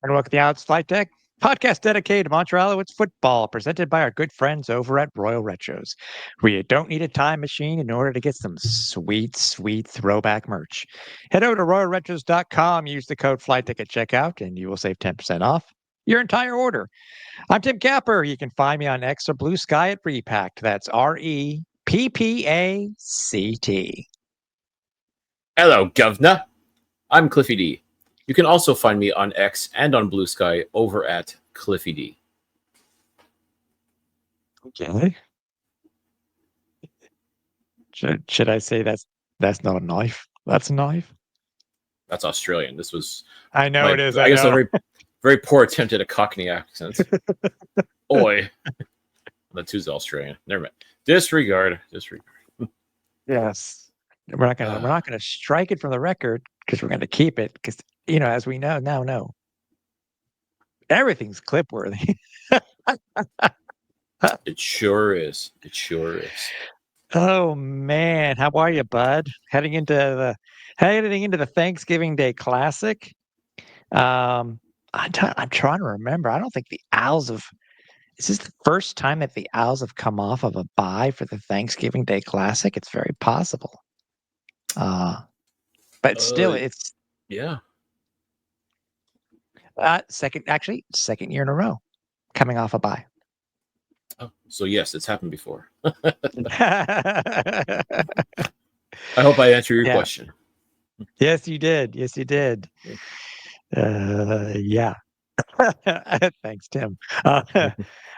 And welcome to the Alouettes Flightdeck podcast dedicated to Montreal Alouettes football, presented by our good friends over at Royal Retros. We don't need a time machine in order to get some sweet, sweet throwback merch. Head over to royalretros.com, use the code Flightdeck at checkout, and you will save 10% off your entire order. I'm Tim Capper. You can find me on X or Blue Sky at Repact. That's REPPACT. Hello, Governor. I'm Cliffy D. You can also find me on X and on Blue Sky over at Cliffy D. Okay. Should I say that's not a knife? That's a knife. That's Australian. This was I know it is. I guess know. a very, very poor attempt at a Cockney accent. Oi. The two's Australian. Never mind. Disregard. Yes. We're not gonna strike it from the record because we're gonna keep it because as we know everything's clip worthy. It sure is. Oh man, how are you, bud? Heading into the Thanksgiving Day Classic. I'm trying to remember. I don't think the Owls have. Is this the first time that the Owls have come off of a bye for the Thanksgiving Day Classic? It's very possible. But still, it's yeah. Second year in a row coming off a bye. Oh, so yes, it's happened before. I hope I answered your question. Yes, you did. Yeah. Thanks, Tim.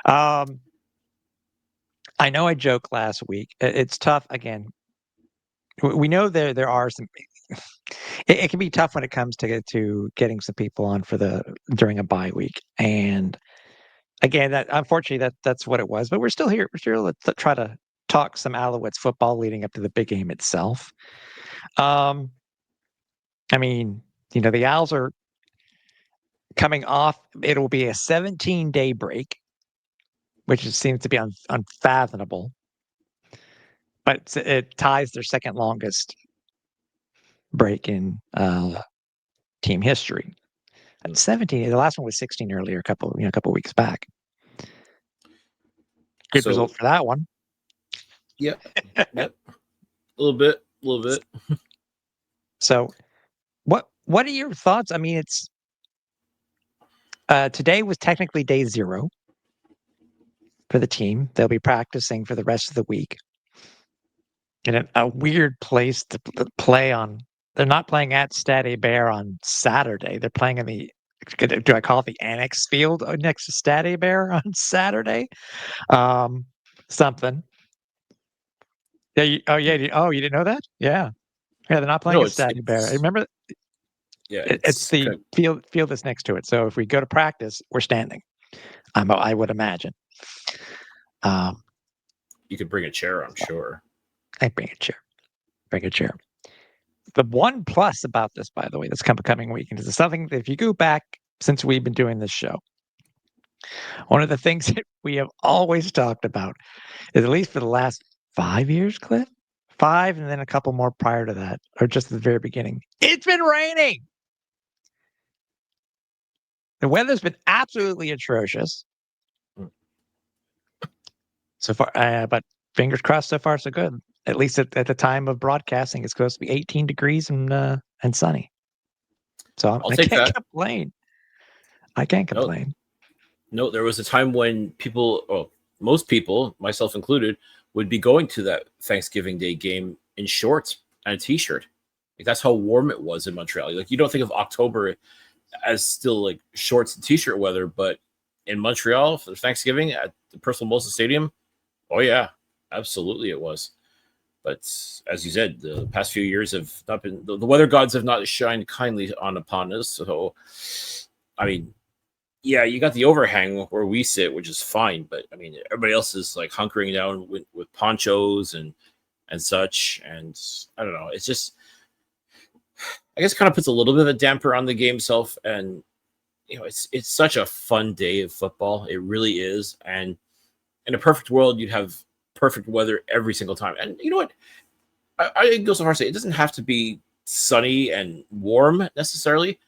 I know I joked last week. It's tough. Again, we know there are some. It can be tough when it comes to getting some people on during a bye week, and again, that unfortunately that's what it was. But we're still here. We're still to try to talk some Alouettes football leading up to the big game itself. I mean, the Owls are coming off. It will be a 17-day break, which seems to be unfathomable. But it ties their second longest break in team history. At 17, the last one was 16 earlier, a couple weeks back. Good result for that one. Yep. A little bit. So, what are your thoughts? I mean, it's today was technically day 0 for the team. They'll be practicing for the rest of the week in a weird place to play on. They're not playing at Stade Bear on Saturday. They're playing in the, do I call it the Annex Field next to Stade Bear on Saturday? Something. Yeah. You didn't know that? Yeah. They're not playing at Stade Bear. Remember? Yeah. It's the field that's next to it. So if we go to practice, we're standing. I would imagine. You could bring a chair, I'm sure. I bring a chair. The one plus about this, by the way, this coming weekend is something that if you go back since we've been doing this show, one of the things that we have always talked about is, at least for the last 5 years, Cliff, 5 and then a couple more prior to that, or just at the very beginning, it's been raining. The weather's been absolutely atrocious so far, but fingers crossed, so far so good. At least at the time of broadcasting, it's supposed to be 18 degrees and sunny. So I can't complain. I can't complain. No, there was a time when most people, myself included, would be going to that Thanksgiving Day game in shorts and a t-shirt. Like, that's how warm it was in Montreal. Like, you don't think of October as still like shorts and t-shirt weather, but in Montreal for Thanksgiving at the Percival Molson Stadium, oh yeah, absolutely it was. But as you said, the past few years have not been, the weather gods have not shined kindly upon us. So, I mean, yeah, you got the overhang where we sit, which is fine. But I mean, everybody else is like hunkering down with ponchos and such. And I don't know. It's just, I guess, kind of puts a little bit of a damper on the game itself. And it's such a fun day of football. It really is. And in a perfect world, you'd have perfect weather every single time. And you know what? I go so far as to say it doesn't have to be sunny and warm necessarily.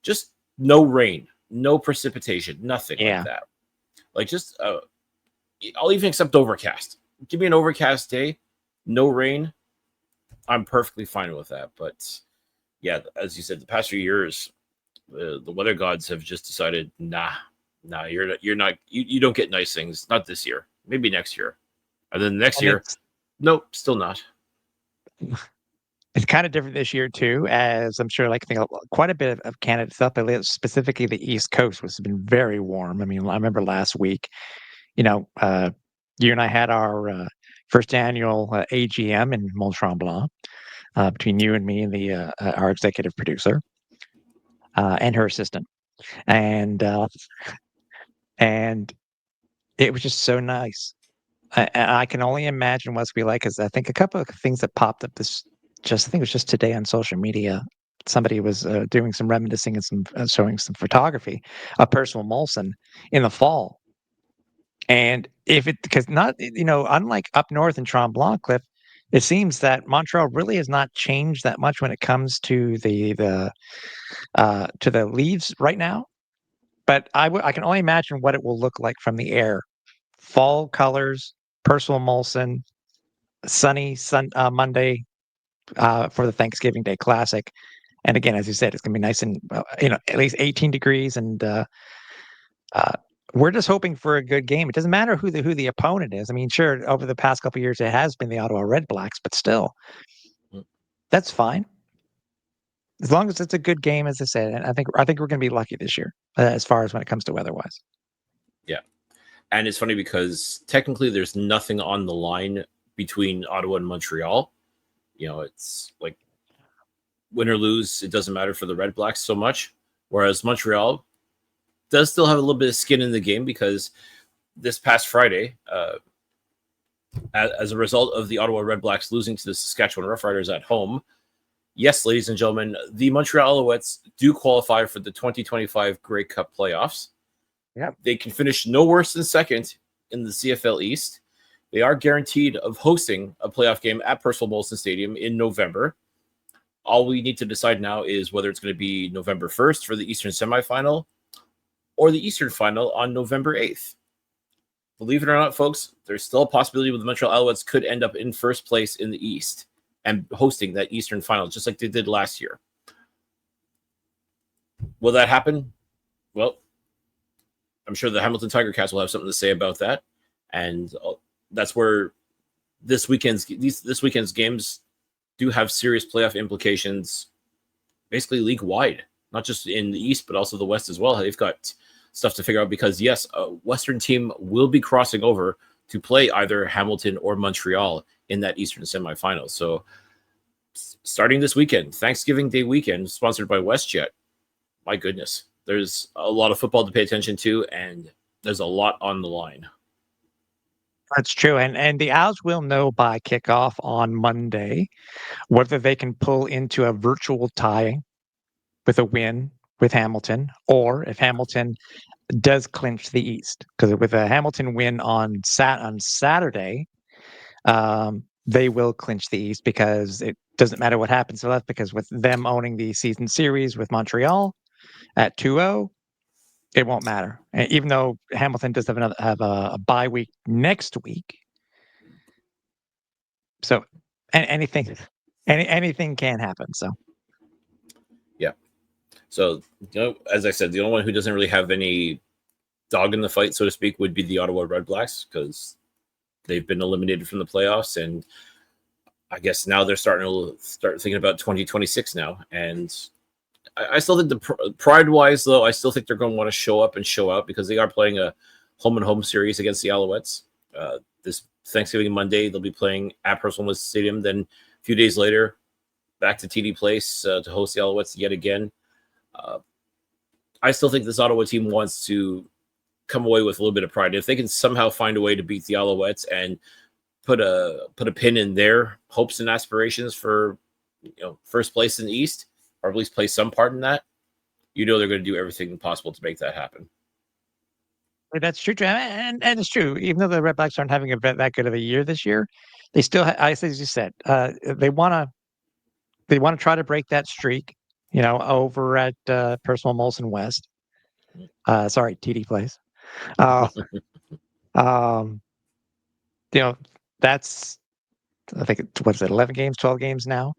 Just no rain no precipitation, nothing like Yeah. that. Like just I'll even accept overcast. Give me an overcast day, no rain. I'm perfectly fine with that. But yeah, as you said, the past few years, the weather gods have just decided, nah, you don't get nice things. Not this year. Maybe next year. And then next And year, nope, still not. it's kind of different this year too, as I'm sure, like, I think quite a bit of Canada stuff, but specifically the East Coast has been very warm. I mean, I remember last week, you know, you and I had our first annual AGM in Mont Tremblant between you and me and the our executive producer and her assistant, and uh, and it was just so nice. And I can only imagine what's be like, because I think a couple of things that popped up I think it was just today on social media. Somebody was doing some reminiscing and some showing some photography of Percival Molson in the fall. And if it, because not, unlike up north in Tremblant, Cliff, it seems that Montreal really has not changed that much when it comes to the leaves right now. But I can only imagine what it will look like from the air. Fall colors, Percival Molson, sunny Monday for the Thanksgiving Day Classic. And again, as you said, it's gonna be nice and at least 18 degrees, and uh, we're just hoping for a good game. It doesn't matter who the opponent is. I mean, sure, over the past couple of years, it has been the Ottawa Red Blacks, but still, Mm. that's fine as long as it's a good game. As I said, and I think we're gonna be lucky this year as far as when it comes to weather-wise. Yeah. And it's funny because technically there's nothing on the line between Ottawa and Montreal. It's like win or lose, it doesn't matter for the Red Blacks so much. Whereas Montreal does still have a little bit of skin in the game because this past Friday, as a result of the Ottawa Red Blacks losing to the Saskatchewan Roughriders at home, yes, ladies and gentlemen, the Montreal Alouettes do qualify for the 2025 Grey Cup playoffs. Yeah. They can finish no worse than second in the CFL East. They are guaranteed of hosting a playoff game at Percival Molson Stadium in November. All we need to decide now is whether it's going to be November 1st for the Eastern semifinal or the Eastern final on November 8th. Believe it or not, folks, there's still a possibility where the Montreal Alouettes could end up in first place in the East and hosting that Eastern final, just like they did last year. Will that happen? Well, I'm sure the Hamilton Tiger Cats will have something to say about that. And that's where this weekend's games do have serious playoff implications, basically league-wide, not just in the East, but also the West as well. They've got stuff to figure out because, yes, a Western team will be crossing over to play either Hamilton or Montreal in that Eastern semifinal. So starting this weekend, Thanksgiving Day weekend, sponsored by WestJet, my goodness, there's a lot of football to pay attention to, and there's a lot on the line. That's true, and the Owls will know by kickoff on Monday whether they can pull into a virtual tie with a win with Hamilton, or if Hamilton does clinch the East. Because with a Hamilton win on Saturday, they will clinch the East because it doesn't matter what happens to left. Because with them owning the season series with Montreal at 2-0, it won't matter. And even though Hamilton does have a bye week next week, so anything can happen. So Yeah. So, as I said, the only one who doesn't really have any dog in the fight, so to speak, would be the Ottawa Red Blacks because they've been eliminated from the playoffs, and I guess now they're starting to start thinking about 2026 now. And I still think the pride-wise, though, I still think they're going to want to show up and show out because they are playing a home-and-home series against the Alouettes. This Thanksgiving Monday, they'll be playing at Percival Molson Stadium. Then a few days later, back to TD Place to host the Alouettes yet again. I still think this Ottawa team wants to come away with a little bit of pride. If they can somehow find a way to beat the Alouettes and put a pin in their hopes and aspirations for first place in the East, or at least play some part in that, they're going to do everything possible to make that happen. that's true, and it's true. Even though the Red Blacks aren't having that good of a year this year, they still, as you said, they want to try to break that streak. Over at Percival Molson West. Sorry, TD Place. Uh, um, you know, that's I think what is it, 11 games, 12 games now.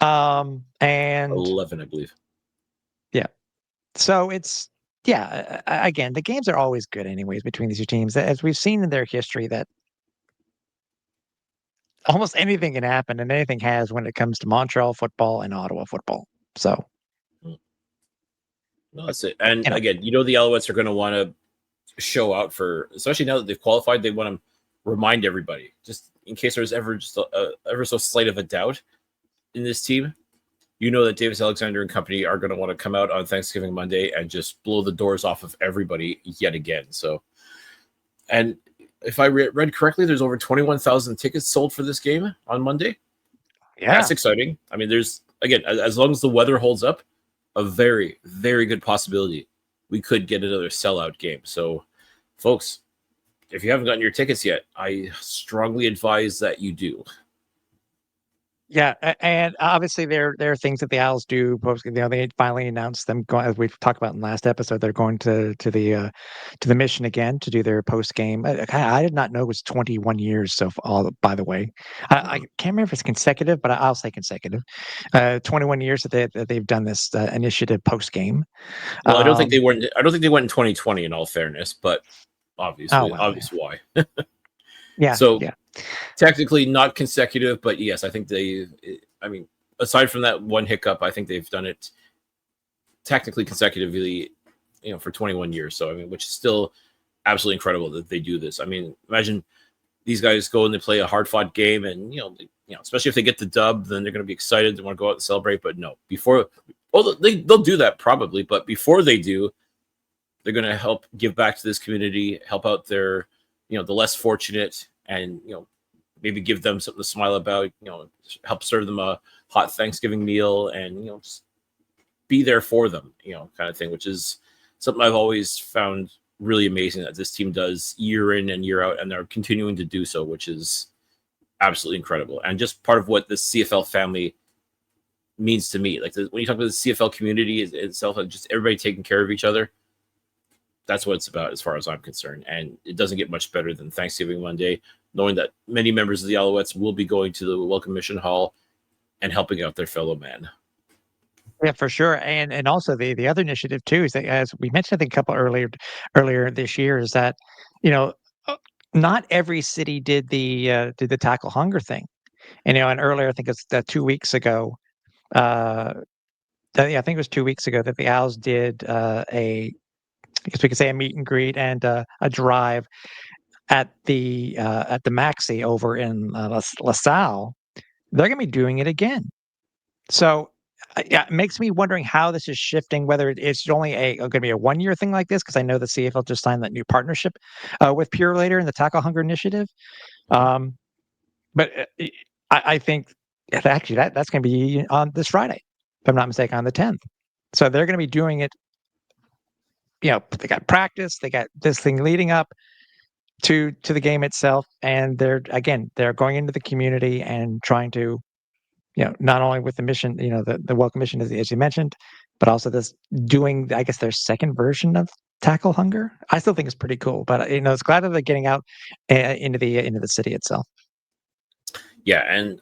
And 11, I believe. yeah, so it's yeah. Again, the games are always good, anyways, between these two teams. As we've seen in their history, that almost anything can happen, and anything has when it comes to Montreal football and Ottawa football. So, Mm. No, that's it. And you know, again, the Alouettes are going to want to show out for, especially now that they've qualified. They want to remind everybody, just in case there's ever just ever so slight of a doubt in this team. That Davis Alexander and company are going to want to come out on Thanksgiving Monday and just blow the doors off of everybody yet again. So, and if I read correctly, there's over 21,000 tickets sold for this game on Monday. That's yeah, exciting. I mean, there's, again, as long as the weather holds up, a very, very good possibility we could get another sellout game. So, folks, if you haven't gotten your tickets yet, I strongly advise that you do. yeah, and obviously there are things that the Owls do. Post, they finally announced them going, as we've talked about in the last episode. They're going to the mission again to do their post game. I did not know it was 21 years. So, all by the way, I can't remember if it's consecutive, but I'll say consecutive. 21 years that they've done this initiative post game. Well, I don't think they went. I don't think they went in 2020. In all fairness, but Oh obviously, well, obvious why. yeah, So yeah. technically not consecutive, but yes, I think they. I mean, aside from that one hiccup, I think they've done it technically consecutively, for 21 years. So I mean, which is still absolutely incredible that they do this. I mean, imagine these guys go and they play a hard fought game, and especially if they get the dub, then they're going to be excited. They want to go out and celebrate. But no, they'll do that probably, but before they do, they're going to help give back to this community, help out their, the less fortunate, and maybe give them something to smile about. Help serve them a hot Thanksgiving meal, and just be there for them, kind of thing, which is something I've always found really amazing that this team does year in and year out, and they're continuing to do so, which is absolutely incredible, and just part of what the CFL family means to me. Like when you talk about the CFL community itself, and just everybody taking care of each other, that's what it's about as far as I'm concerned. And it doesn't get much better than Thanksgiving Monday, knowing that many members of the Alouettes will be going to the Welcome Mission Hall and helping out their fellow man. Yeah, for sure, and also the other initiative too is that, as we mentioned, I think a couple earlier this year, is that you know uh, not every city did the tackle hunger thing, and earlier I think it's 2 weeks ago. Uh, yeah, I think it was 2 weeks ago that the Owls did I guess we could say a meet and greet and a drive at the Maxi over in LaSalle. They're going to be doing it again. So, yeah, it makes me wondering how this is shifting, whether it's only going to be a 1 year thing like this, because I know the CFL just signed that new partnership with Pure Later and the Tackle Hunger Initiative. Um, but I think actually that's going to be on this Friday, if I'm not mistaken, on the 10th. So they're going to be doing it. They got practice, they got this thing leading up to the game itself, and they're going into the community and trying to not only with the mission, the welcome mission, as you mentioned, but also this doing, I guess, their second version of Tackle Hunger. I still think it's pretty cool, but it's glad that they're getting out into the city itself. Yeah, and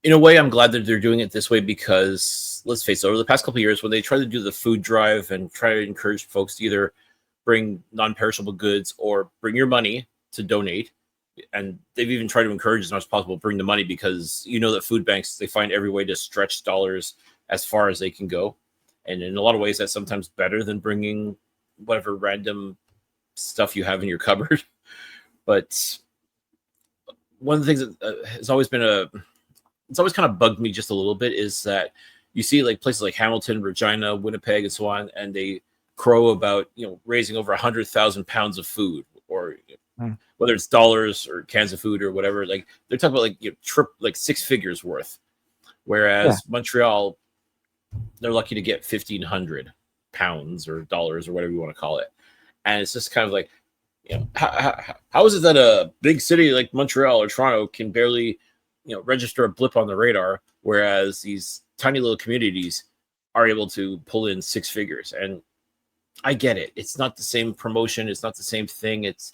in a way, I'm glad that they're doing it this way because let's face it, over the past couple of years, when they try to do the food drive and try to encourage folks to either bring non-perishable goods or bring your money to donate, and they've even tried to encourage as much as possible bring the money, because that food banks, they find every way to stretch dollars as far as they can go, and in a lot of ways that's sometimes better than bringing whatever random stuff you have in your cupboard. But one of the things that has always it's always kind of bugged me just a little bit is that you see like places like Hamilton, Regina, Winnipeg, and so on, and they crow about raising over 100,000 pounds of food, or whether it's dollars or cans of food or whatever. Like they're talking about like 6 figures worth, whereas Montreal, they're lucky to get 1,500 pounds or dollars or whatever you want to call it. And it's just kind of like, how is it that a big city like Montreal or Toronto can barely register a blip on the radar, whereas these tiny little communities are able to pull in 6 figures? And I get it. It's not the same promotion. It's not the same thing. It's,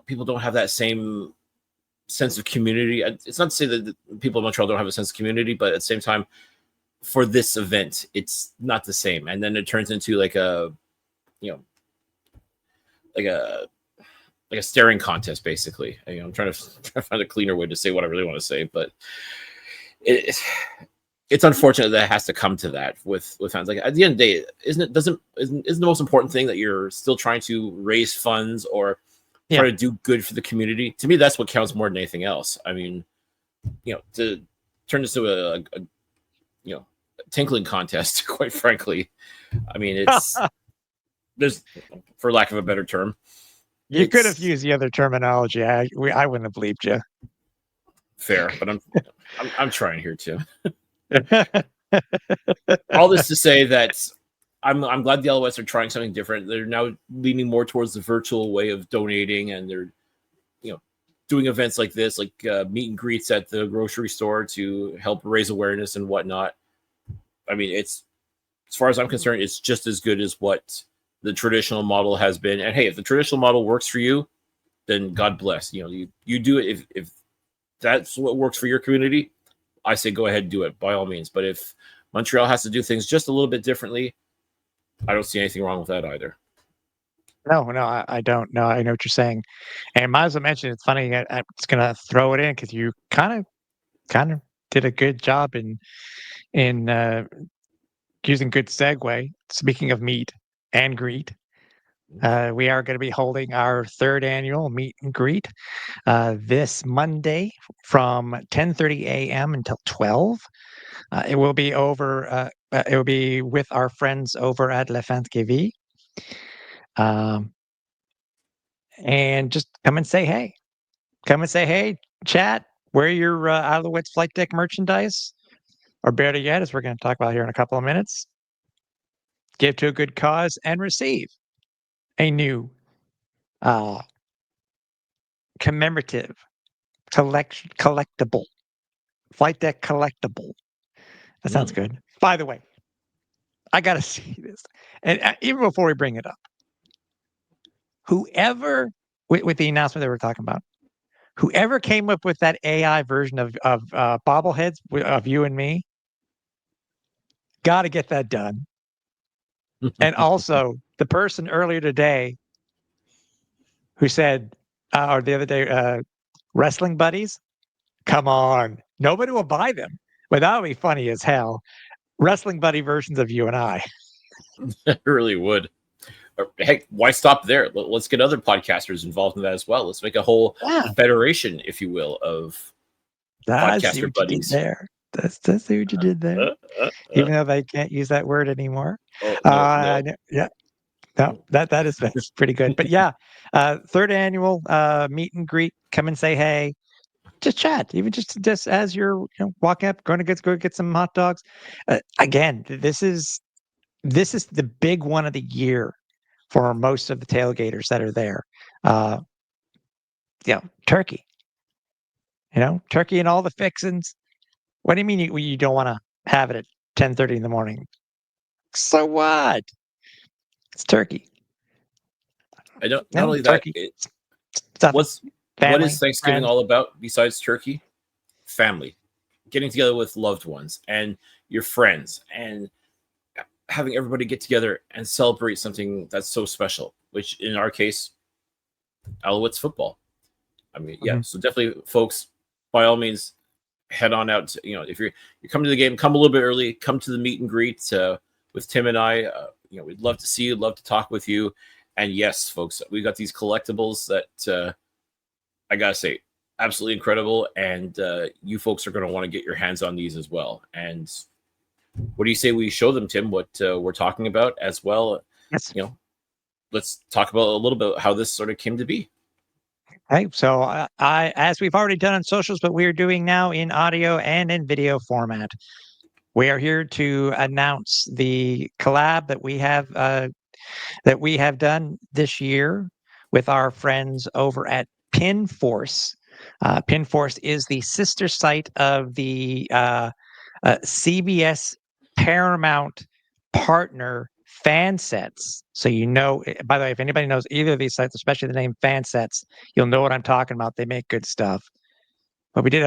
people don't have that same sense of community. It's not to say that the people in Montreal don't have a sense of community, but at the same time, for this event, it's not the same. And then it turns into like a, like a staring contest, basically. I'm trying to find a cleaner way to say what I really want to say, but it's unfortunate that it has to come to that with fans. Like, at the end of the day, isn't the most important thing that you're still trying to raise funds or try to do good for the community? To me, that's what counts more than anything else. I mean, to turn this to a tinkling contest, quite frankly. I mean, it's there's, for lack of a better term. You could have used the other terminology. I wouldn't have bleeped you. Fair, but I'm trying here too. All this to say that I'm glad the Alouettes are trying something different. They're now leaning more towards the virtual way of donating, and they're doing events like this, like meet and greets at the grocery store to help raise awareness and whatnot. I mean, it's, as far as I'm concerned, it's just as good as what the traditional model has been. And hey, if the traditional model works for you, then God bless. You do it. If that's what works for your community, I say go ahead and do it by all means. But if Montreal has to do things just a little bit differently, I don't see anything wrong with that either. No, I don't. No, I know what you're saying. And might as well mention, it's funny. I'm just gonna throw it in because you kind of did a good job in using good segue. Speaking of meet and greet, we are going to be holding our third annual meet and greet this Monday from 10:30 a.m. until 12. It will be over. It will be with our friends over at Le Fantkevi. And just come and say hey. Come and say hey, chat. Wear your Alouettes Flightdeck merchandise, or better yet, as we're going to talk about here in a couple of minutes, give to a good cause and receive a new commemorative collectible, Flightdeck collectible. That sounds good. By the way, I got to see this. And even before we bring it up, whoever, with the announcement that we're talking about, whoever came up with that AI version of bobbleheads of you and me, got to get that done. And also, the person earlier today who said, or the other day, wrestling buddies, come on, nobody will buy them. But that would be funny as hell. Wrestling buddy versions of you and I. It really would. Heck, why stop there? Let's get other podcasters involved in that as well. Let's make a whole federation, if you will, of podcaster buddies. There. That's what you did there. Even though they can't use that word anymore. Oh, no. Yeah. No, that's pretty good. But yeah, third annual meet and greet. Come and say hey. Just chat, even just as you're walking up, going to go get some hot dogs. Again, this is the big one of the year for most of the tailgaters that are there. Turkey. Turkey and all the fixins. What do you mean you don't want to have it at 10:30 in the morning? So what? It's turkey. I don't. Not only turkey. That, what is Thanksgiving all about besides turkey? Family, getting together with loved ones and your friends, and having everybody get together and celebrate something that's so special. Which, in our case, Alouettes football. I mean, So definitely, folks, by all means, head on out. If you're coming to the game, come a little bit early. Come to the meet and greet with Tim and I. We'd love to see you. Love to talk with you. And yes, folks, we got these collectibles that I gotta say, absolutely incredible. And you folks are going to want to get your hands on these as well. And what do you say we show them, Tim, what we're talking about as well? Yes. Let's talk about a little bit how this sort of came to be. Okay, so I, as we've already done on socials, but we are doing now in audio and in video format. We are here to announce the collab that we have done this year with our friends over at PinForce. PinForce is the sister site of the CBS Paramount partner fan sets. So by the way, if anybody knows either of these sites, especially the name fan sets, you'll know what I'm talking about. They make good stuff. But we did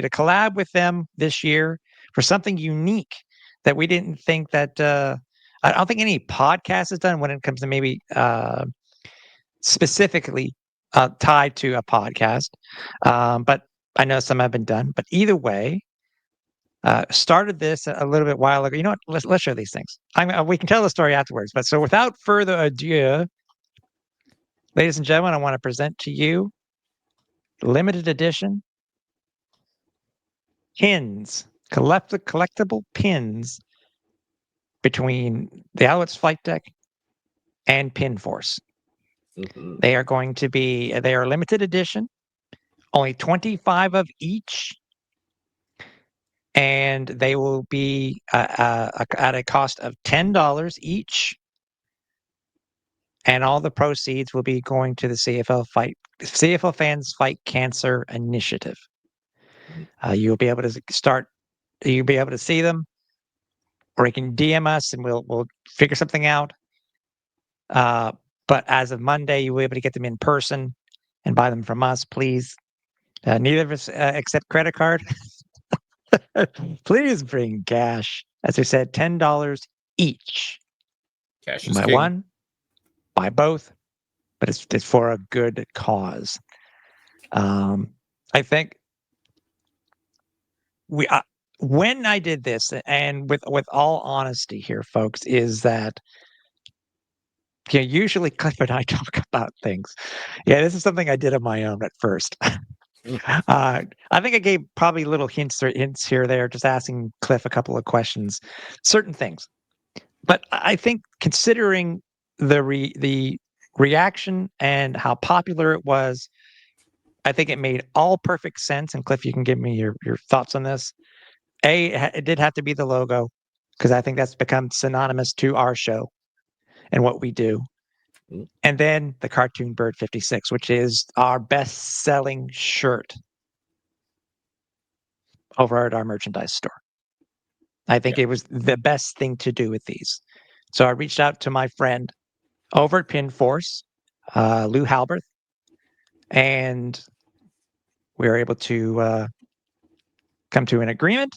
a collab with them this year for something unique that we didn't think that I don't think any podcast has done when it comes to maybe specifically tied to a podcast. But I know some have been done. But either way, started this a little bit while ago. You know what? Let's show these things. We can tell the story afterwards. But so without further ado, ladies and gentlemen, I want to present to you limited edition pins, collectible pins between the Alouettes Flightdeck and PinForce. Mhm. They are limited edition, only 25 of each, and they will be at a cost of $10 each. And all the proceeds will be going to the CFL Fans Fight Cancer Initiative. You'll be able to see them, or you can DM us and we'll figure something out. But as of Monday, you'll be able to get them in person and buy them from us, please. Neither of us accept credit card. Please bring cash. As I said, $10 each. Cash is Buy king. one, buy both, but it's for a good cause. I think when I did this, and with all honesty here, folks, is that usually Cliff and I talk about things. Yeah, this is something I did on my own at first. I think I gave probably little hints here or there, just asking Cliff a couple of questions, certain things. But I think considering the reaction and how popular it was, I think it made all perfect sense. And Cliff, you can give me your thoughts on this. It did have to be the logo because I think that's become synonymous to our show and what we do. Mm. And then the Cartoon Bird 56, which is our best-selling shirt over at our merchandise store. I think it was the best thing to do with these. So I reached out to my friend over at PinForce, Lou Halberth, and we were able to come to an agreement.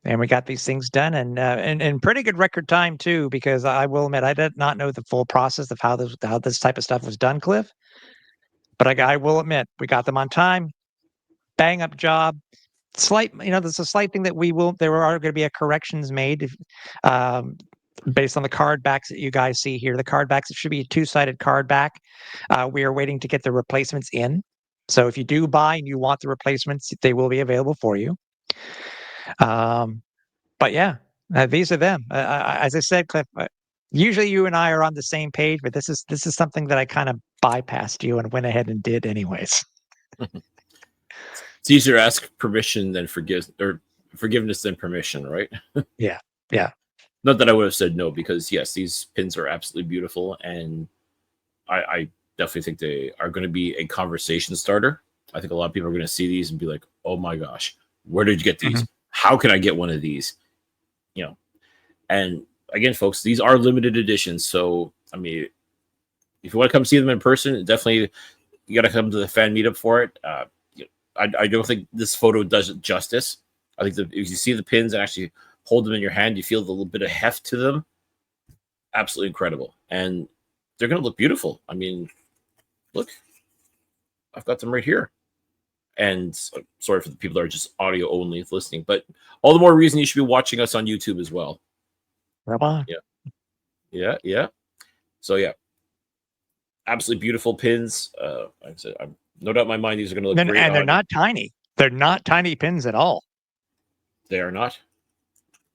And we got these things done, and in pretty good record time too. Because I will admit, I did not know the full process of how this type of stuff was done, Cliff. But I will admit, we got them on time. Bang up job. There's a slight thing that there are going to be corrections made based on the card backs that you guys see here. The card backs, it should be a two-sided card back. We are waiting to get the replacements in. So if you do buy and you want the replacements, they will be available for you. But yeah, these are them. As I said, Cliff, usually you and I are on the same page, but this is something that I kind of bypassed you and went ahead and did anyways. It's easier to ask permission than forgiveness than permission, right? Yeah. Not that I would have said no, because yes, these pins are absolutely beautiful, and I definitely think they are going to be a conversation starter. I think a lot of people are going to see these and be like, "Oh my gosh, where did you get these? How can I get one of these?" And again, folks, these are limited editions, so I mean, if you want to come see them in person, definitely you got to come to the fan meetup for it. I don't think this photo does it justice. I think that if you see the pins and actually hold them in your hand, you feel a little bit of heft to them. Absolutely incredible. And they're going to look beautiful. I mean, look, I've got them right here. And sorry for the people that are just audio only listening, but all the more reason you should be watching us on YouTube as well. Come on. Yeah. So yeah, absolutely beautiful pins. Like I said, I'm no doubt in my mind these are going to look great. And they're not tiny. They're not tiny pins at all. They are not.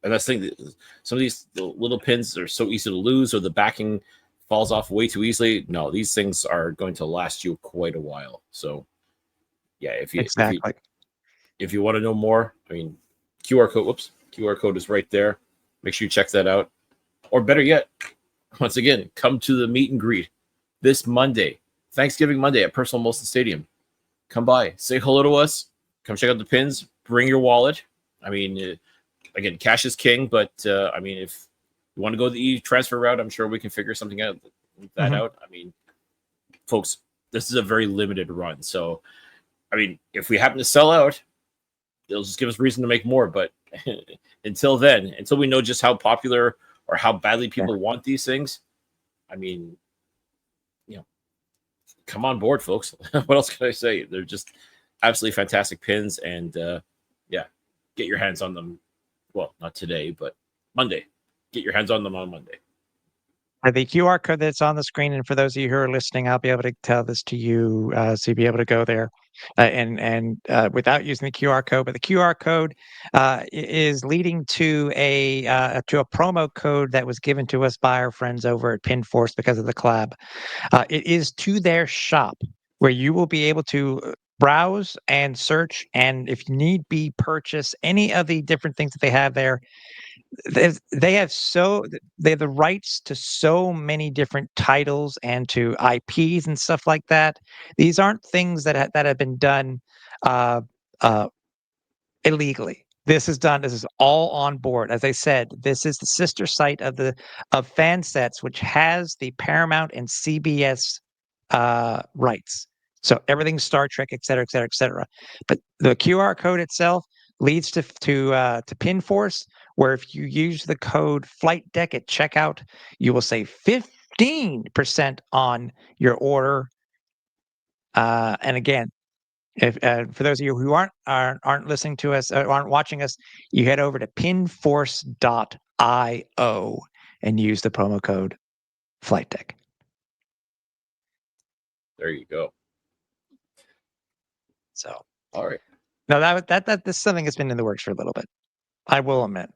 And that's the thing. Some of these little pins are so easy to lose, or the backing falls off way too easily. No, these things are going to last you quite a while. So yeah, if you want to know more, I mean, QR code is right there. Make sure you check that out. Or better yet, once again, come to the meet and greet this Monday, Thanksgiving Monday at Personal Molson Stadium. Come by, say hello to us, come check out the pins, bring your wallet. I mean, again, cash is king, but I mean, if You want to go the e-transfer route? I'm sure we can figure something out. Out. I mean, folks, this is a very limited run. So, I mean, if we happen to sell out, it'll just give us reason to make more. But until then, until we know just how popular or how badly people want these things, I mean, come on board, folks. What else can I say? They're just absolutely fantastic pins, and get your hands on them. Well, not today, but Monday. Get your hands on them on Monday. The QR code that's on the screen, and for those of you who are listening, I'll be able to tell this to you, so you'll be able to go there and without using the QR code. But the QR code is leading to a promo code that was given to us by our friends over at PinForce because of the collab. It is to their shop where you will be able to browse and search, and if need be, purchase any of the different things that they have there. They have the rights to so many different titles and to IPs and stuff like that. These aren't things that have been done uh, uh, illegally. This is all on board. As I said, this is the sister site of Fansets, which has the Paramount and CBS rights. So everything's Star Trek, et cetera, et cetera, et cetera. But the QR code itself leads to PinForce, where if you use the code Flightdeck at checkout, you will save 15% on your order. And again, if for those of you who aren't listening to us, aren't watching us, you head over to pinforce.io and use the promo code Flightdeck. There you go. So, all right. No, that this is something that's been in the works for a little bit. I will admit.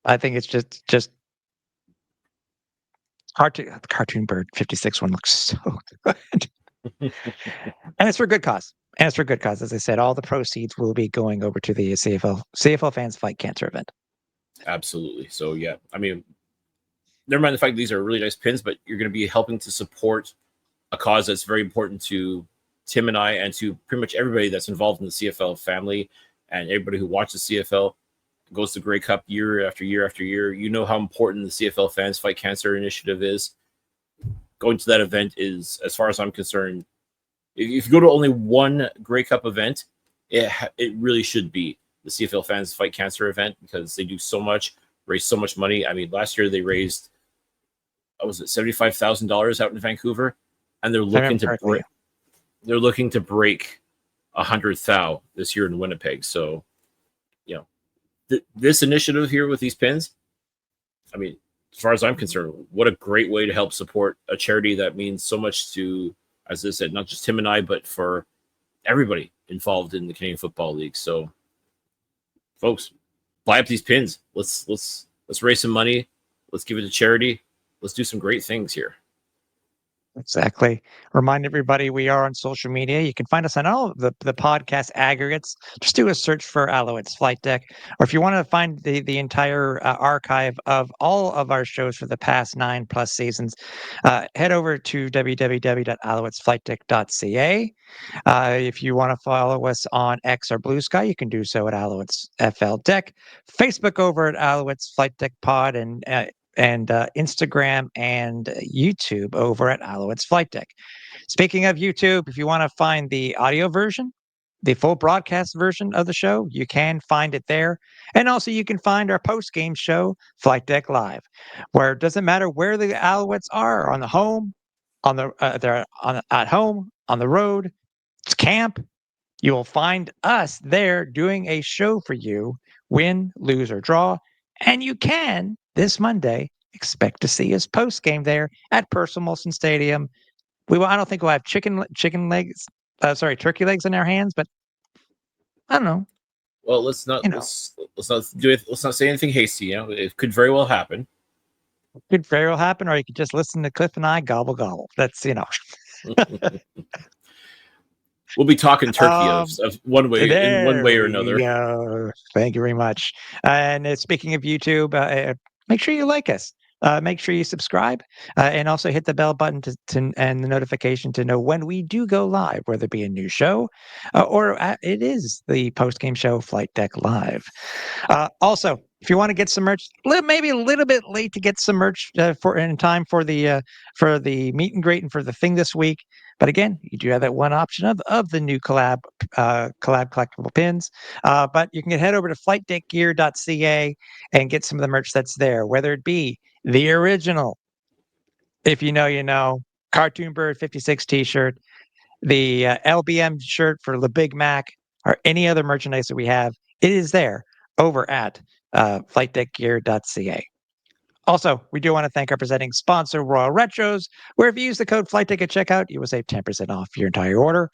I think it's just Cartoon Bird 56 one looks so good. And it's for good cause. As I said, all the proceeds will be going over to the CFL Fans Fight Cancer event. Absolutely. So yeah, I mean, never mind the fact these are really nice pins, but you're going to be helping to support a cause that's very important to Tim and I, and to pretty much everybody that's involved in the CFL family, and everybody who watches CFL, goes to Grey Cup year after year after year. You know how important the CFL Fans Fight Cancer initiative is. Going to that event is, as far as I'm concerned, if you go to only one Grey Cup event, it really should be the CFL Fans Fight Cancer event, because they do so much, raise so much money. I mean, last year they raised, was it $75,000 out in Vancouver, and they're looking to break 100,000 this year in Winnipeg. So, this initiative here with these pins, I mean, as far as I'm concerned, what a great way to help support a charity that means so much to, as I said, not just Tim and I, but for everybody involved in the Canadian Football League. So, folks, buy up these pins. Let's raise some money. Let's give it to charity. Let's do some great things here. Exactly. Remind everybody we are on social media. You can find us on all of the podcast aggregates. Just do a search for Alouettes Flightdeck. Or if you want to find the entire archive of all of our shows for the past 9+ seasons, head over to www.alouettesflightdeck.ca. If you want to follow us on X or Blue Sky, you can do so at Alouettes FL Deck. Facebook over at Alouettes Flight Deck Pod, and Instagram and YouTube over at Alouettes Flight Deck. Speaking of YouTube, if you want to find the audio version, the full broadcast version of the show, you can find it there. And also you can find our post-game show, Flight Deck Live, where it doesn't matter where the Alouettes are, on the home, they're at home, on the road, it's camp, you will find us there doing a show for you, win, lose, or draw. And you can, this Monday, expect to see us post game there at Percival Molson Stadium. I don't think we'll have turkey legs in our hands, but I don't know. Well, let's not do it. Let's not say anything hasty. It could very well happen. It could very well happen, or you could just listen to Cliff and I gobble gobble. That's We'll be talking turkey of one way or another. Yeah, thank you very much. And speaking of YouTube, make sure you like us. Make sure you subscribe, and also hit the bell button and the notification to know when we do go live, whether it be a new show or it is the post game show Flight Deck Live. Also, if you want to get some merch, maybe a little bit late to get some merch for in time for the meet and greet and for the thing this week. But again, you do have that one option of the new collab collectible pins. But you can head over to flightdeckgear.ca and get some of the merch that's there, whether it be the original, if you know, you know, Cartoon Bird 56 t-shirt, the LBM shirt for the Big Mac, or any other merchandise that we have. It is there over at flightdeckgear.ca. Also, we do want to thank our presenting sponsor, Royal Retros, where if you use the code FlightDeck at checkout, you will save 10% off your entire order.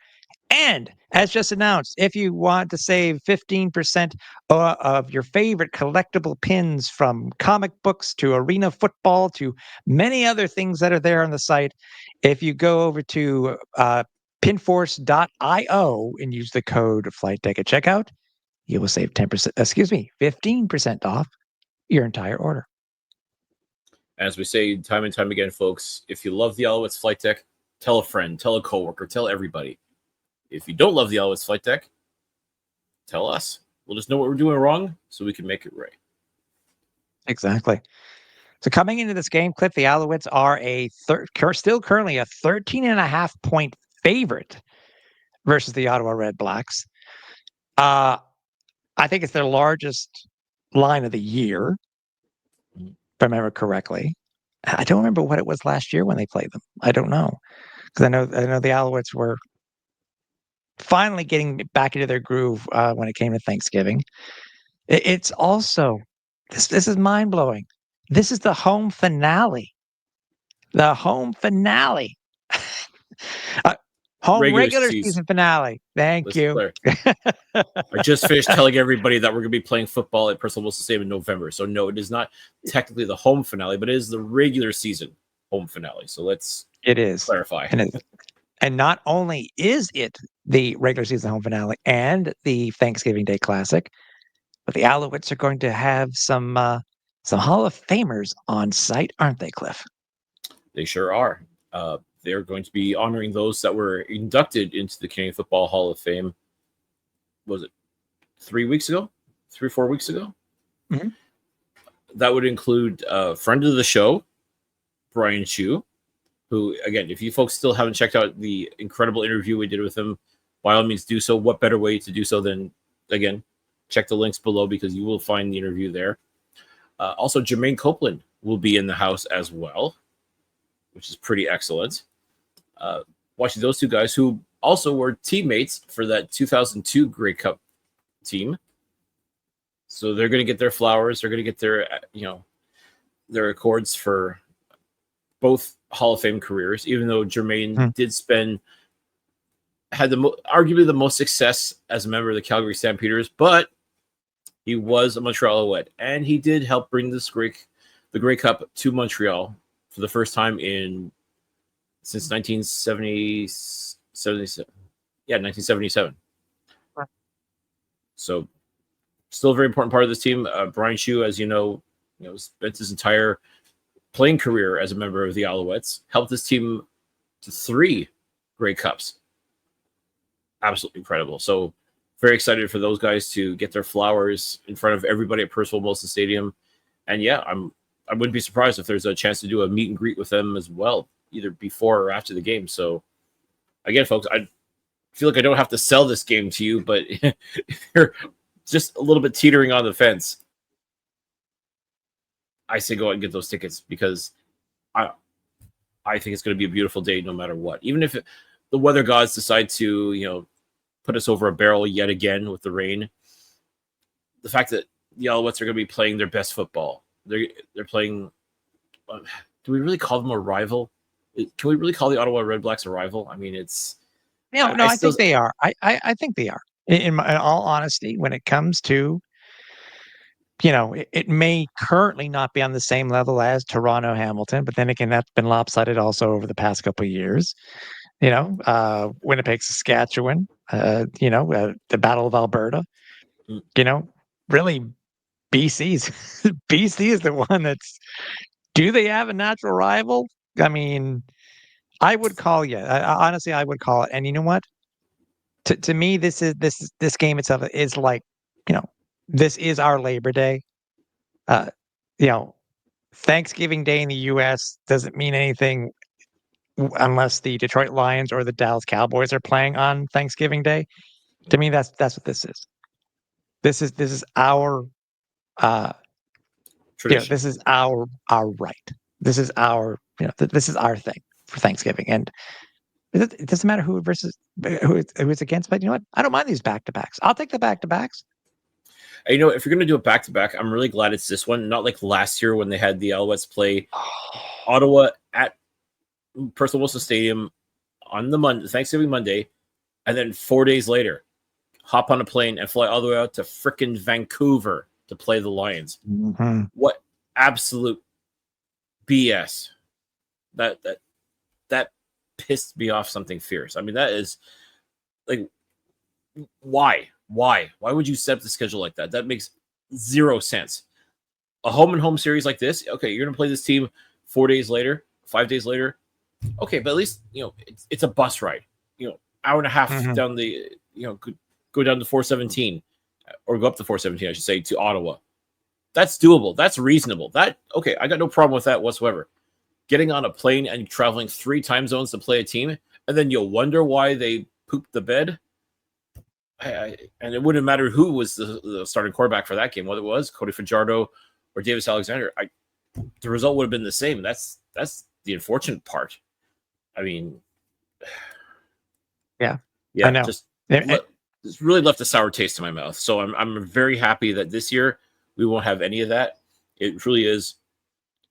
And as just announced, if you want to save 15% of your favorite collectible pins, from comic books to arena football to many other things that are there on the site, if you go over to pinforce.io and use the code FlightDeck at checkout, you will save 15% off your entire order. As we say time and time again, folks, if you love the Alouettes Flight Deck, tell a friend, tell a coworker, tell everybody. If you don't love the Alouettes Flight Deck, tell us. We'll just know what we're doing wrong so we can make it right. Exactly. So coming into this game, Cliff, the Alouettes are still currently a 13.5-point favorite versus the Ottawa Red Blacks. I think it's their largest line of the year, if I remember correctly. I don't remember what it was last year when they played them. I don't know, because I know the Alouettes were finally getting back into their groove when it came to Thanksgiving. It's also this is mind blowing. This is the home finale. The home finale. Home regular season finale. Thank you. I just finished telling everybody that we're going to be playing football at Percival Wilson Stadium in November. So no, it is not technically the home finale, but it is the regular season home finale. So let's clarify. And not only is it the regular season home finale and the Thanksgiving Day Classic, but the Alouettes are going to have some Hall of Famers on site, aren't they, Cliff? They sure are. They're going to be honoring those that were inducted into the Canadian Football Hall of Fame. Was it 3 weeks ago? 3 or 4 weeks ago? Mm-hmm. That would include a friend of the show, Brian Chu, who, again, if you folks still haven't checked out the incredible interview we did with him, by all means do so. What better way to do so than, again, check the links below, because you will find the interview there. Also, Jermaine Copeland will be in the house as well, which is pretty excellent. Watching those two guys who also were teammates for that 2002 Grey Cup team. So they're going to get their flowers. They're going to get their, their accords for both Hall of Fame careers, even though Jermaine had arguably the most success as a member of the Calgary Stampeders, but he was a Montreal Alouette, and he did help bring the Grey Cup to Montreal for the first time since 1977. Yeah, 1977. Right. So still a very important part of this team. Brian Chu, as you know, spent his entire playing career as a member of the Alouettes, helped this team to 3 Grey Cups. Absolutely incredible. So very excited for those guys to get their flowers in front of everybody at Percival Wilson Stadium. And yeah, I wouldn't be surprised if there's a chance to do a meet and greet with them as well, either before or after the game. So again, folks, I feel like I don't have to sell this game to you, but if you're just a little bit teetering on the fence, I say go out and get those tickets, because I think it's going to be a beautiful day no matter what. Even if the weather gods decide to, put us over a barrel yet again with the rain, the fact that the Alouettes are going to be playing their best football. They're playing. Do we really call them a rival? Can we really call the Ottawa Red Blacks a rival? I mean, it's I think they are. I think they are. In all honesty, when it comes to, it may currently not be on the same level as Toronto, Hamilton, but then again, that's been lopsided also over the past couple of years. Winnipeg, Saskatchewan, the Battle of Alberta. Really, BC is the one that's. Do they have a natural rival? I mean, I would call honestly, I would call it. And you know what? To me, this game itself is like, this is our Labor Day. you know, Thanksgiving Day in the U.S. doesn't mean anything unless the Detroit Lions or the Dallas Cowboys are playing on Thanksgiving Day. To me, that's what this is. This is our Tradition. this is our right. This is our this is our thing for Thanksgiving, and it doesn't matter who versus who it's against. But you know what? I don't mind these back to backs. I'll take the back to backs. And, you know, if you're going to do a back to back, I'm really glad it's this one, not like last year when they had the Alouettes play Ottawa at Percival Wilson Stadium on the Thanksgiving Monday, and then 4 days later, hop on a plane and fly all the way out to frickin' Vancouver to play the Lions. Mm-hmm. What absolute BS! That pissed me off something fierce. I mean, that is like, why would you set up the schedule like that? That makes zero sense. A home and home series like this, okay, you're gonna play this team 4 days later, 5 days later, okay, but at least it's a bus ride, hour and a half down the go down to 417 or go up to 417, I should say, to Ottawa. That's doable. That's reasonable. That okay, I got no problem with that whatsoever. Getting on a plane and traveling 3 time zones to play a team, and then you'll wonder why they pooped the bed. And it wouldn't matter who was the starting quarterback for that game, whether it was Cody Fajardo or Davis Alexander. The result would have been the same. That's the unfortunate part. I mean, yeah, I know. Just really left a sour taste in my mouth. So I'm very happy that this year we won't have any of that. It really is.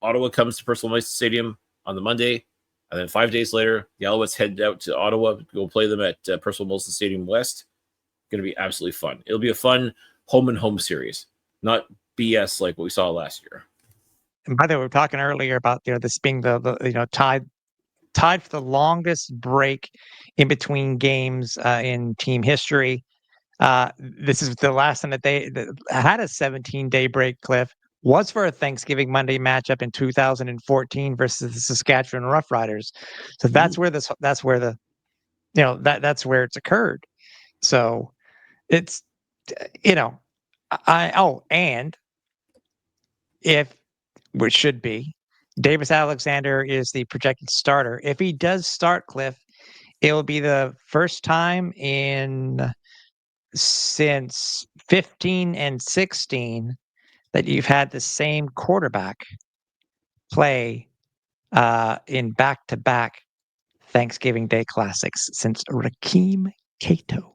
Ottawa comes to Percival Wilson Stadium on the Monday, and then 5 days later, the Alouettes head out to Ottawa to go play them at Percival Wilson Stadium West. Going to be absolutely fun. It'll be a fun home and home series, not BS like what we saw last year. And by the way, we were talking earlier about this being the tied for the longest break in between games in team history. This is the last time that they had a 17-day break, Cliff, was for a Thanksgiving Monday matchup in 2014 versus the Saskatchewan Roughriders. So that's where that's where it's occurred. So it's and if which should be Davis Alexander is the projected starter. If he does start, Cliff, it will be the first time since 15 and 16 that you've had the same quarterback play in back-to-back Thanksgiving Day Classics since Rakeem Cato.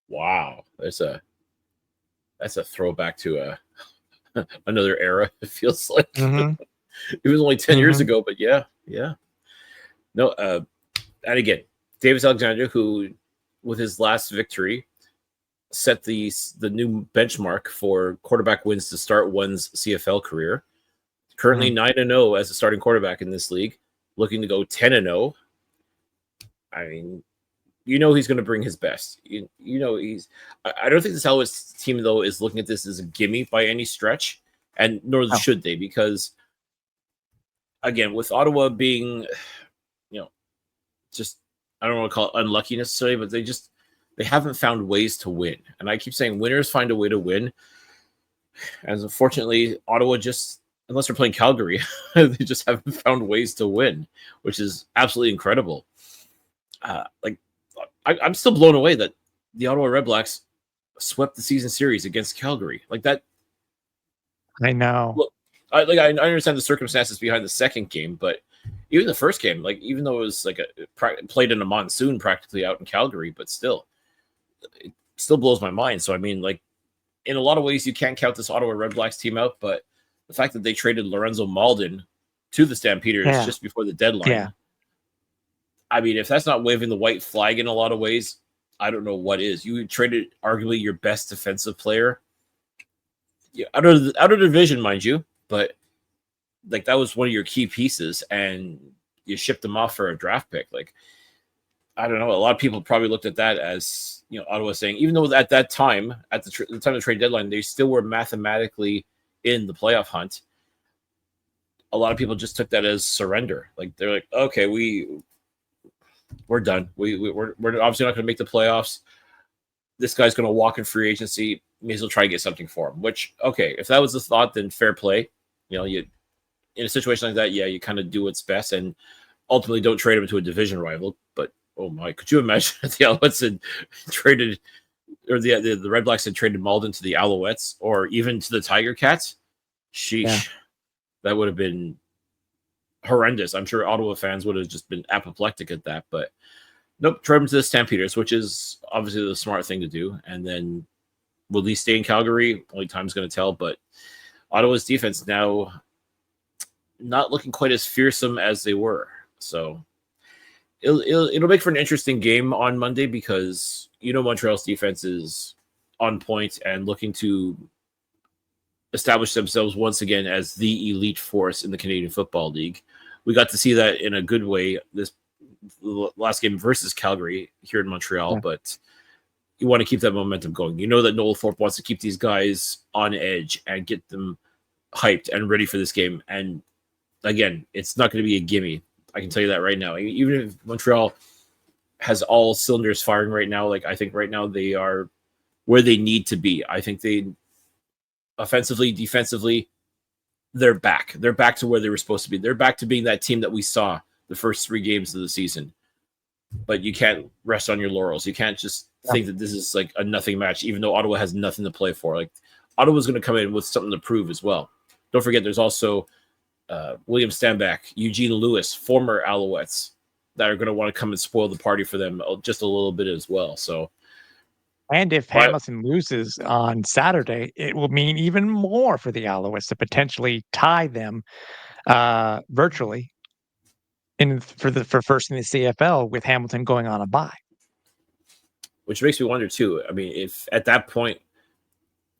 Wow, that's a throwback to another era. It feels like it was only 10 years ago, but yeah. No, and again, Davis Alexander, who with his last victory set the new benchmark for quarterback wins to start one's CFL career. Currently 9-0 as a starting quarterback in this league, looking to go 10-0. I mean, he's going to bring his best. He's. I don't think this Alouettes team though is looking at this as a gimme by any stretch, and nor should they, because again, with Ottawa being, just I don't want to call it unlucky necessarily, but they haven't found ways to win. And I keep saying winners find a way to win. And unfortunately, Ottawa just, unless they're playing Calgary, they just haven't found ways to win, which is absolutely incredible. I'm still blown away that the Ottawa Redblacks swept the season series against Calgary. Like that. I know. Look, I understand the circumstances behind the second game, but even the first game, like even though it was like played in a monsoon practically out in Calgary, but still, it still blows my mind. So I mean, like in a lot of ways, you can't count this Ottawa Redblacks team out, but the fact that they traded Lorenzo Malden to the Stampeders just before the deadline, I mean, if that's not waving the white flag in a lot of ways, I don't know what is. You traded arguably your best defensive player, out of the division, mind you, but like that was one of your key pieces, and you shipped them off for a draft pick. Like, I don't know. A lot of people probably looked at that as Ottawa saying, even though at that time, at the time of the trade deadline, they still were mathematically in the playoff hunt. A lot of people just took that as surrender. Like they're like, okay, we're done. We're obviously not going to make the playoffs. This guy's going to walk in free agency. may as well try to get something for him. Which, okay, if that was the thought, then fair play. You in a situation like that, yeah, you kind of do what's best and ultimately don't trade him to a division rival. But oh my, could you imagine if the Alouettes had traded, or the Red Blacks had traded Malden to the Alouettes, or even to the Tiger Cats? Sheesh, that would have been horrendous. I'm sure Ottawa fans would have just been apoplectic at that. But nope, trade him to the Stampeders, which is obviously the smart thing to do. And then will he stay in Calgary? Only time's going to tell. But Ottawa's defense now not looking quite as fearsome as they were. So it'll make for an interesting game on Monday because Montreal's defense is on point and looking to establish themselves once again as the elite force in the Canadian Football League. We got to see that in a good way this last game versus Calgary here in Montreal, but you want to keep that momentum going. You know that Noel Thorpe wants to keep these guys on edge and get them hyped and ready for this game. And again, it's not going to be a gimme. I can tell you that right now. Even if Montreal has all cylinders firing right now, like I think right now they are where they need to be. I think they offensively, defensively, they're back. They're back to where they were supposed to be. They're back to being that team that we saw the first 3 games of the season. But you can't rest on your laurels. You can't just think that this is like a nothing match, even though Ottawa has nothing to play for. Like Ottawa's going to come in with something to prove as well. Don't forget, there's also William Stanback, Eugene Lewis, former Alouettes, that are going to want to come and spoil the party for them just a little bit as well. So, and if Hamilton loses on Saturday, it will mean even more for the Alouettes to potentially tie them virtually for first in the CFL with Hamilton going on a bye. Which makes me wonder too. I mean, if at that point,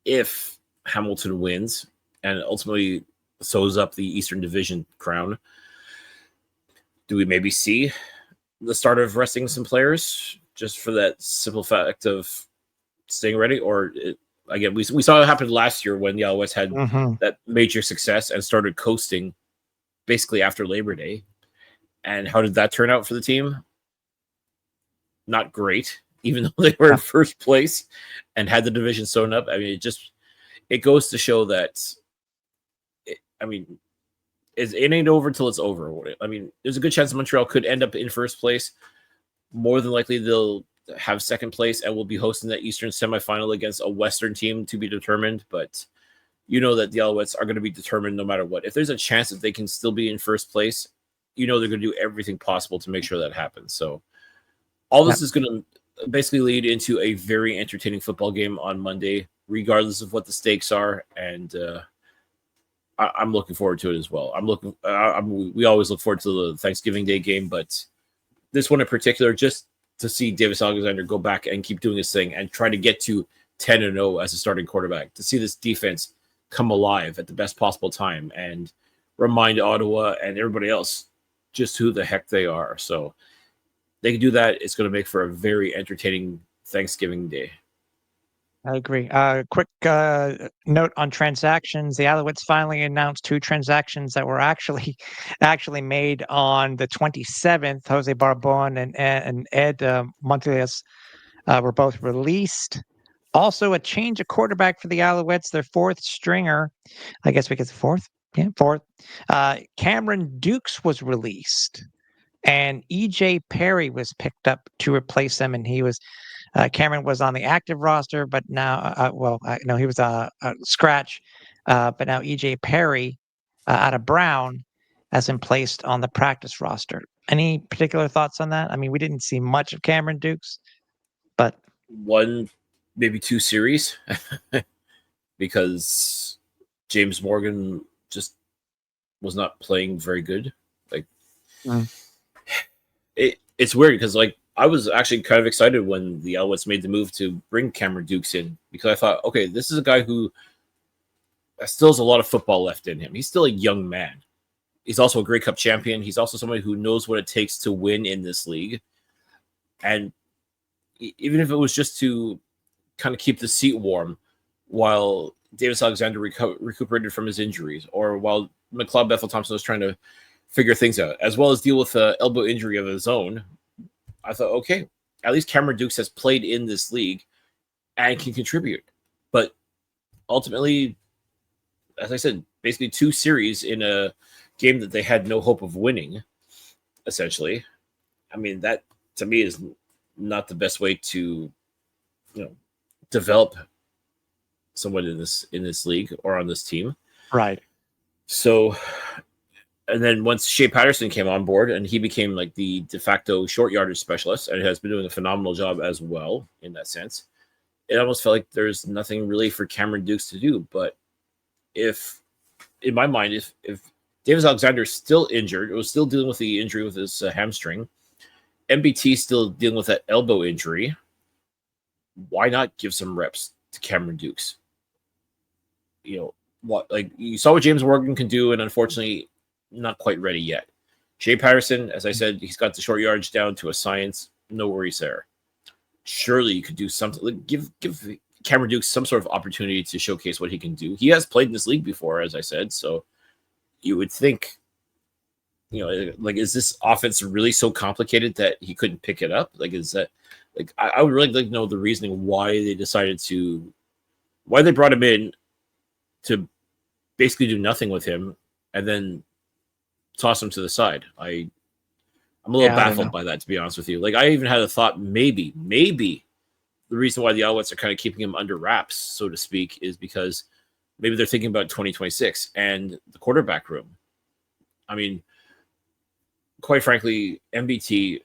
if Hamilton wins and ultimately sews up the Eastern Division crown, do we maybe see the start of resting some players just for that simple fact of staying ready? Or again, we saw it happen last year when the Alouettes had that major success and started coasting basically after Labor Day. And how did that turn out for the team? Not great, even though they were in first place and had the division sewn up. I mean, it goes to show that, it ain't over till it's over. I mean, there's a good chance Montreal could end up in first place. More than likely, they'll have second place and will be hosting that Eastern semifinal against a Western team to be determined. But you know that the Alouettes are going to be determined no matter what. If there's a chance that they can still be in first place, they're going to do everything possible to make sure that happens. So all this is going to basically lead into a very entertaining football game on Monday, regardless of what the stakes are. And I'm looking forward to it as well. We always look forward to the Thanksgiving Day game, but this one in particular, just to see Davis Alexander go back and keep doing his thing and try to get to 10-0 as a starting quarterback, to see this defense come alive at the best possible time and remind Ottawa and everybody else just who the heck they are. So they can do that. It's going to make for a very entertaining Thanksgiving Day. I agree. Quick note on transactions. The Alouettes finally announced 2 transactions that were actually made on the 27th. Jose Barbon and Ed Montiel were both released. Also, a change of quarterback for the Alouettes. Their 4th stringer, I guess because 4th. Yeah, 4th. Cameron Dukes was released, and E.J. Perry was picked up to replace him, and he was Cameron was on the active roster, but now, he was a scratch, but now E.J. Perry out of Brown has been placed on the practice roster. Any particular thoughts on that? I mean, we didn't see much of Cameron Dukes, but 1, maybe 2 series because James Morgan just was not playing very good. Like it's weird because I was actually kind of excited when the Alouettes made the move to bring Cameron Dukes in, because I thought, okay, this is a guy who still has a lot of football left in him. He's still a young man. He's also a Grey Cup champion. He's also somebody who knows what it takes to win in this league. And even if it was just to kind of keep the seat warm while Davis Alexander recuperated from his injuries, or while McLeod Bethel Thompson was trying to figure things out, as well as deal with an elbow injury of his own, I thought, okay, at least Cameron Dukes has played in this league and can contribute. But ultimately, as I said, basically 2 series in a game that they had no hope of winning, essentially. I mean, that to me is not the best way to, develop someone in this league or on this team. Right. So, and then once Shea Patterson came on board and he became like the de facto short yardage specialist and has been doing a phenomenal job as well in that sense, it almost felt like there's nothing really for Cameron Dukes to do. But if, in my mind, if Davis Alexander is still injured, was still dealing with the injury with his hamstring, MBT still dealing with that elbow injury, why not give some reps to Cameron Dukes? What, like, you saw what James Morgan can do, and unfortunately not quite ready yet. Shea Patterson, as I said, he's got the short yardage down to a science. No worries there. Surely you could do something. Like, give Cameron Dukes some sort of opportunity to showcase what he can do. He has played in this league before, as I said, so you would think, like, is this offense really so complicated that he couldn't pick it up? Like, is that, like, I would really like to know the reasoning why they brought him in to basically do nothing with him and then toss him to the side. I'm a little baffled by that, to be honest with you. Like, I even had a thought, maybe the reason why the Alouettes are kind of keeping him under wraps, so to speak, is because maybe they're thinking about 2026 and the quarterback room. I mean, quite frankly, MBT,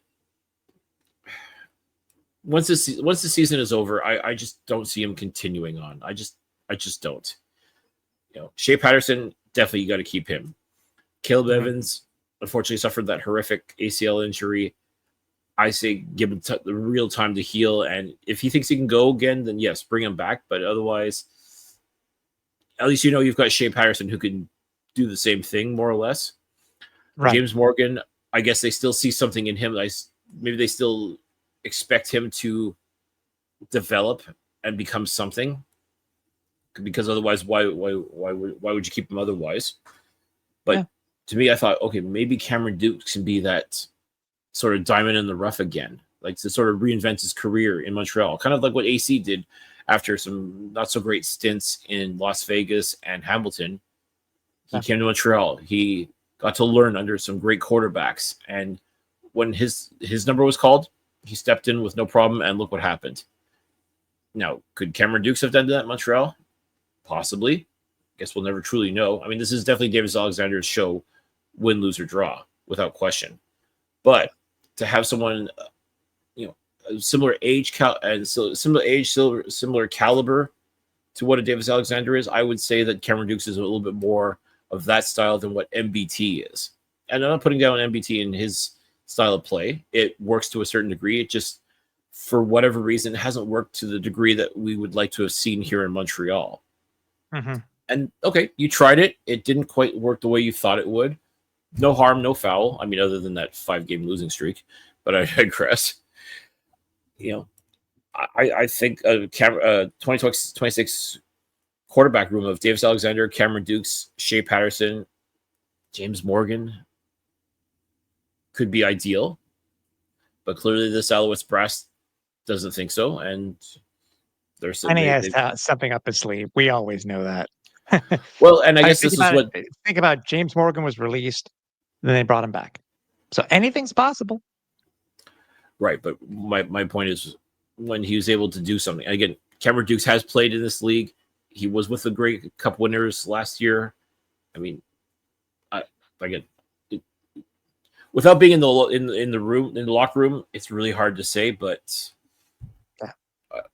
once the season is over, I just don't see him continuing on. I just don't. Shea Patterson, definitely you got to keep him. Caleb Evans, unfortunately, suffered that horrific ACL injury. I say give him the real time to heal, and if he thinks he can go again, then yes, bring him back. But otherwise, at least you've got Shea Patterson who can do the same thing, more or less. Right. James Morgan, I guess they still see something in him. Maybe they still expect him to develop and become something, because otherwise, why would you keep him otherwise? But to me, I thought, okay, maybe Cameron Dukes can be that sort of diamond in the rough again, like to sort of reinvent his career in Montreal, kind of like what AC did after some not so great stints in Las Vegas and Hamilton. He came to Montreal. He got to learn under some great quarterbacks, and when his number was called, he stepped in with no problem, and look what happened. Now, could Cameron Dukes have done that in Montreal? Possibly. Guess we'll never truly know. I mean, this is definitely Davis Alexander's show, win, lose, or draw, without question. But to have someone, similar age similar caliber to what a Davis Alexander is, I would say that Cameron Dukes is a little bit more of that style than what MBT is. And I'm not putting down MBT in his style of play. It works to a certain degree. It just, for whatever reason, hasn't worked to the degree that we would like to have seen here in Montreal. Mm-hmm. And okay, you tried it. It didn't quite work the way you thought it would. No harm, no foul. I mean, other than that 5-game losing streak, but I digress. I think a 2026 quarterback room of Davis Alexander, Cameron Dukes, Shea Patterson, James Morgan could be ideal. But clearly this Alouettes brass doesn't think so. And there's he has something up his sleeve. We always know that. Well, and I guess this is what... Think about James Morgan was released, then they brought him back. So anything's possible. Right, but my point is, when he was able to do something. Again, Cameron Dukes has played in this league. He was with the Grey Cup winners last year. I mean, without being in the locker room, it's really hard to say. But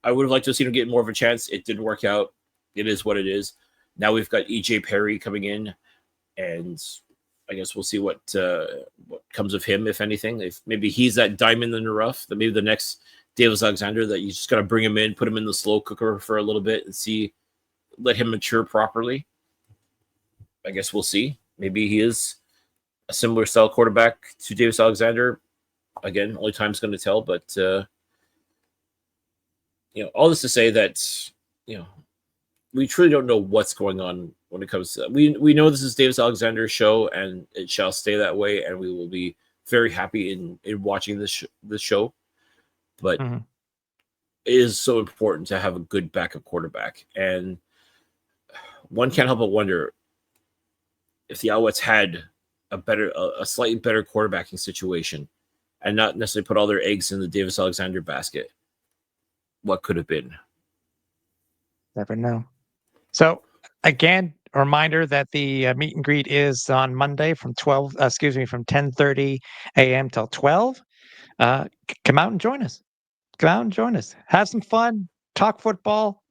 I would have liked to have seen him get more of a chance. It didn't work out. It is what it is. Now we've got EJ Perry coming in, and I guess we'll see what comes of him, if anything. If maybe he's that diamond in the rough, that maybe the next Davis Alexander, that you just got to bring him in, put him in the slow cooker for a little bit and let him mature properly. I guess we'll see. Maybe he is a similar style quarterback to Davis Alexander. Again, only time's going to tell, but all this to say that, we truly don't know what's going on when it comes to... We know this is Davis Alexander's show, and it shall stay that way, and we will be very happy in watching this show. But it is so important to have a good backup quarterback. And one can't help but wonder if the Alouettes had a slightly better quarterbacking situation, and not necessarily put all their eggs in the Davis Alexander basket, what could have been. Never know. So again, a reminder that the meet and greet is on Monday from 10:30 a.m. till 12. Come out and join us. Come out and join us. Have some fun. Talk football,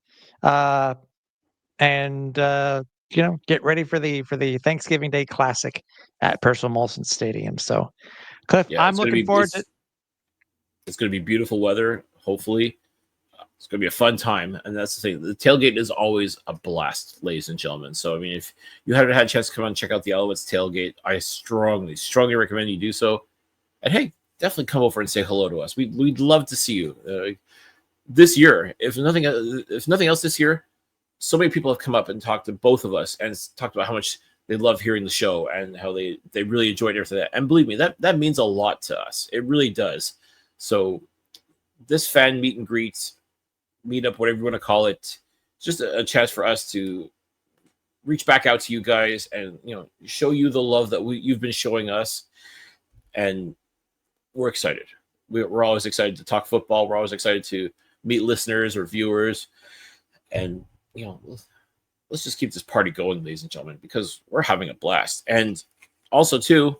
and get ready for the Thanksgiving Day Classic at Percival Molson Stadium. So, Cliff, Yeah, I'm looking forward to. It's going to be beautiful weather. Hopefully, it's going to be a fun time. And that's the thing. The tailgate is always a blast, ladies and gentlemen. So, I mean, if you haven't had a chance to come on and check out the Alouettes tailgate, I strongly, strongly recommend you do so. And hey, definitely come over and say hello to us. We'd love to see you this year. If nothing else this year, so many people have come up and talked to both of us and talked about how much they love hearing the show and how they really enjoyed everything. And believe me, that means a lot to us. It really does. So this fan meet and greet, meet up, whatever you want to call it, it's just a chance for us to reach back out to you guys and show you the love that you've been showing us. And we're excited. We're always excited to talk football. We're always excited to meet listeners or viewers. And let's just keep this party going, ladies and gentlemen, because we're having a blast. And also, too,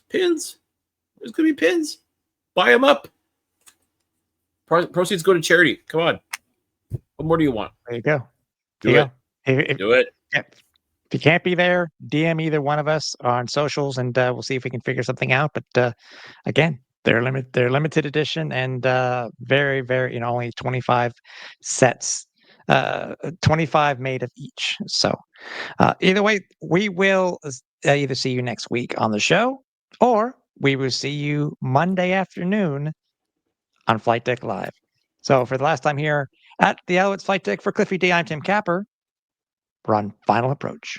pins. There's going to be pins. Buy them up. Proceeds go to charity. Come on. What more do you want? There you go. Do it. Do it. If you can't be there, DM either one of us on socials, and we'll see if we can figure something out. But again, they're limited edition, and very, very, only 25 sets. 25 made of each. So either way, we will either see you next week on the show, or we will see you Monday afternoon on Flightdeck Live. So for the last time here at the Alouettes Flightdeck, for Cliffy D, I'm Tim Capper. We're on Final Approach.